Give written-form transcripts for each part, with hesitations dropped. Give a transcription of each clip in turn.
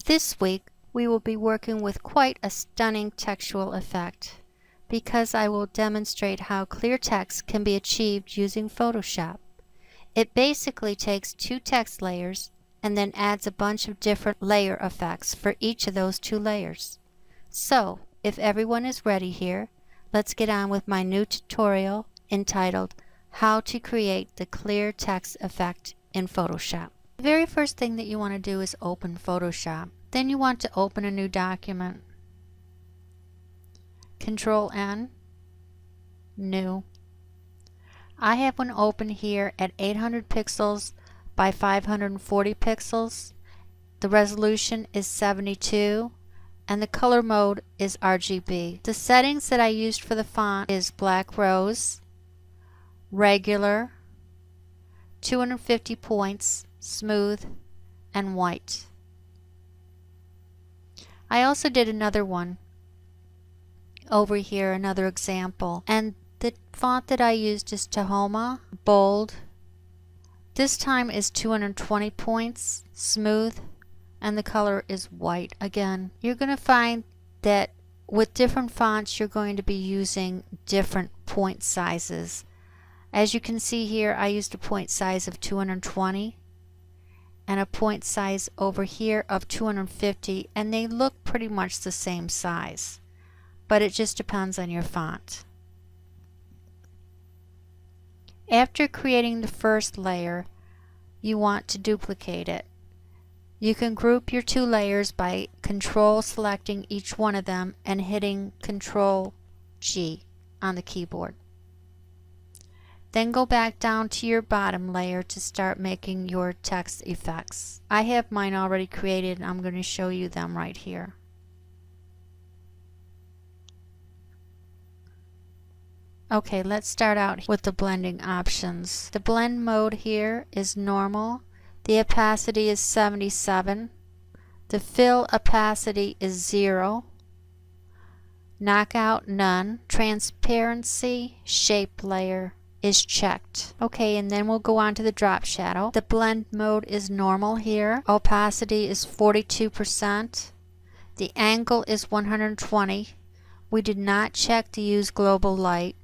This week we will be working with quite a stunning textual effect because I will demonstrate how clear text can be achieved using Photoshop. It basically takes two text layers and then adds a bunch of different layer effects for each of those two layers. So, if everyone is ready here, let's get on with my new tutorial entitled How to Create the Clear Text Effect in Photoshop. The very first thing that you want to do is open Photoshop. Then you want to open a new document. Control N, New. I have one open here at 800 pixels by 540 pixels. The resolution is 72 and the color mode is RGB. The settings that I used for the font is Black Rose, Regular, 250 points, Smooth, and White. I also did another one over here, another example, and the font that I used is Tahoma Bold. This time is 220 points, Smooth, and the color is white. Again, you're going to find that with different fonts you're going to be using different point sizes. As you can see here, I used a point size of 220 and a point size over here of 250, and they look pretty much the same size, but it just depends on your font. After creating the first layer, you want to duplicate it. You can group your two layers by control selecting each one of them and hitting Control G on the keyboard. Then go back down to your bottom layer to start making your text effects. I have mine already created and I'm going to show you them right here. Okay, let's start out with the blending options. The blend mode here is normal. The opacity is 77. The fill opacity is 0. Knockout none. Transparency shape layer is checked. Okay, and then we'll go on to the drop shadow. The blend mode is normal here. Opacity is 42%. The angle is 120. We did not check to use global light.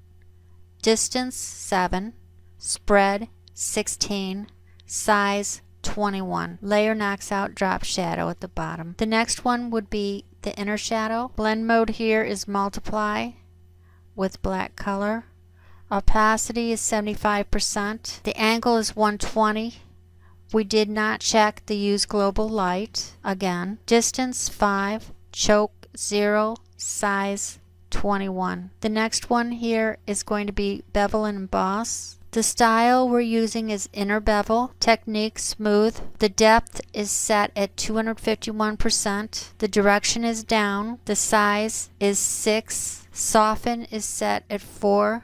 Distance 7. Spread 16. Size 21. Layer knocks out drop shadow at the bottom. The next one would be the inner shadow. Blend mode here is multiply with black color. Opacity is 75%. The angle is 120. We did not check the use global light. Again, distance 5, choke 0, size 21. The next one here is going to be bevel and emboss. The style we're using is inner bevel, technique smooth. The depth is set at 251%. The direction is down. The size is 6. Soften is set at 4.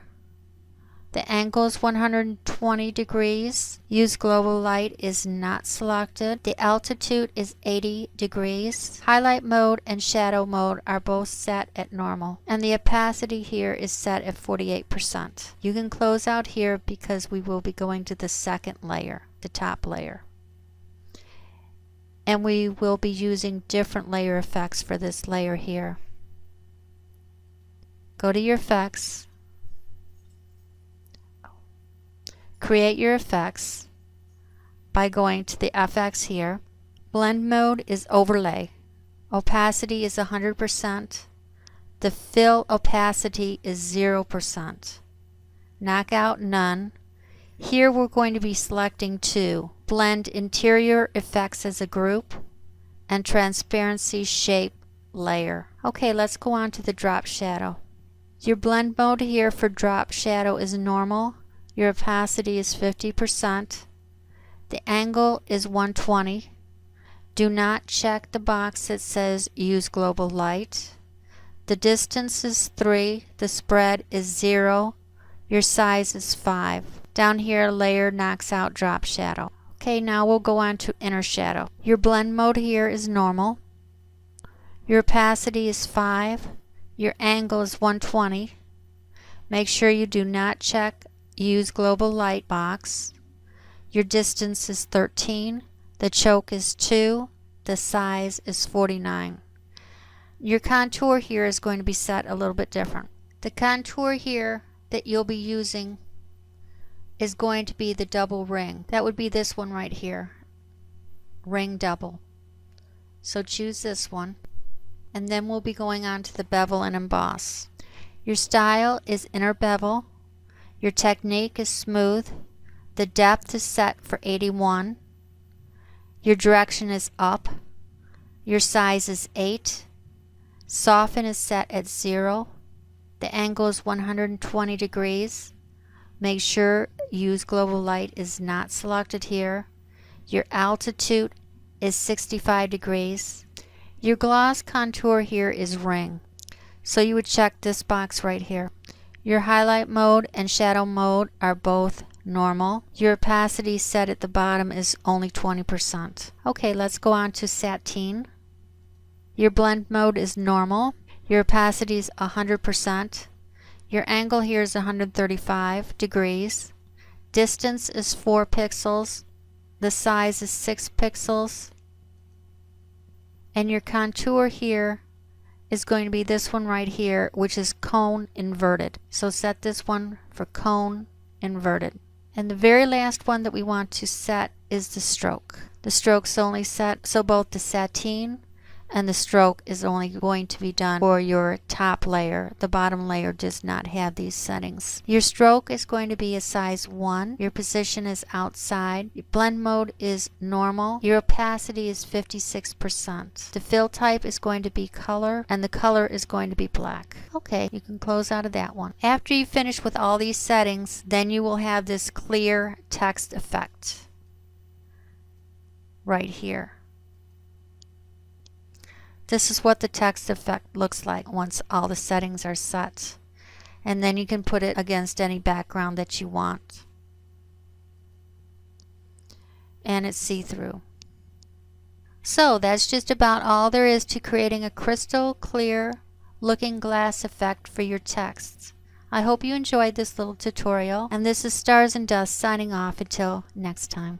The angle is 120 degrees. Use global light is not selected. The altitude is 80 degrees. Highlight mode and shadow mode are both set at normal. And the opacity here is set at 48%. You can close out here because we will be going to the second layer, the top layer. And we will be using different layer effects for this layer here. Go to your effects. Create your effects by going to the FX here. Blend mode is overlay. Opacity is 100%. The fill opacity is 0%. Knockout none. Here we're going to be selecting two. Blend interior effects as a group and transparency shape layer. Okay, let's go on to the drop shadow. Your blend mode here for drop shadow is normal. Your opacity is 50%. The angle is 120. Do not check the box that says use global light. The distance is 3. The spread is 0. Your size is 5. Down here, layer knocks out drop shadow. Okay, now we'll go on to inner shadow. Your blend mode here is normal. Your opacity is 5. Your angle is 120. Make sure you do not check use global light box. Your distance is 13. The choke is 2. the size is 49. Your contour here is going to be set a little bit different. The contour here that you'll be using is going to be the double ring. That would be this one right here, ring double. So choose this one, and then we'll be going on to the bevel and emboss. Your style is inner bevel. Your technique is smooth. The depth is set for 81. Your direction is up. Your size is 8. Soften is set at 0. The angle is 120 degrees. Make sure use global light is not selected here. Your altitude is 65 degrees. Your gloss contour here is ring. So you would check this box right here. Your highlight mode and shadow mode are both normal. Your opacity set at the bottom is only 20%. Okay, let's go on to sateen. Your blend mode is normal. Your opacity is 100%. Your angle here is 135 degrees. Distance is 4 pixels. The size is 6 pixels. And your contour here is going to be this one right here, which is cone inverted. So set this one for cone inverted. And the very last one that we want to set is the stroke. The stroke's only set, so both the sateen and the stroke is only going to be done for your top layer. The bottom layer does not have these settings. Your stroke is going to be a size 1. Your position is outside. Your blend mode is normal. Your opacity is 56%. The fill type is going to be color, and the color is going to be black. Okay, you can close out of that one. After you finish with all these settings, then you will have this clear text effect right here. This is what the text effect looks like once all the settings are set. And then you can put it against any background that you want. And it's see-through. So that's just about all there is to creating a crystal clear looking glass effect for your texts. I hope you enjoyed this little tutorial, and this is Stars and Dust signing off until next time.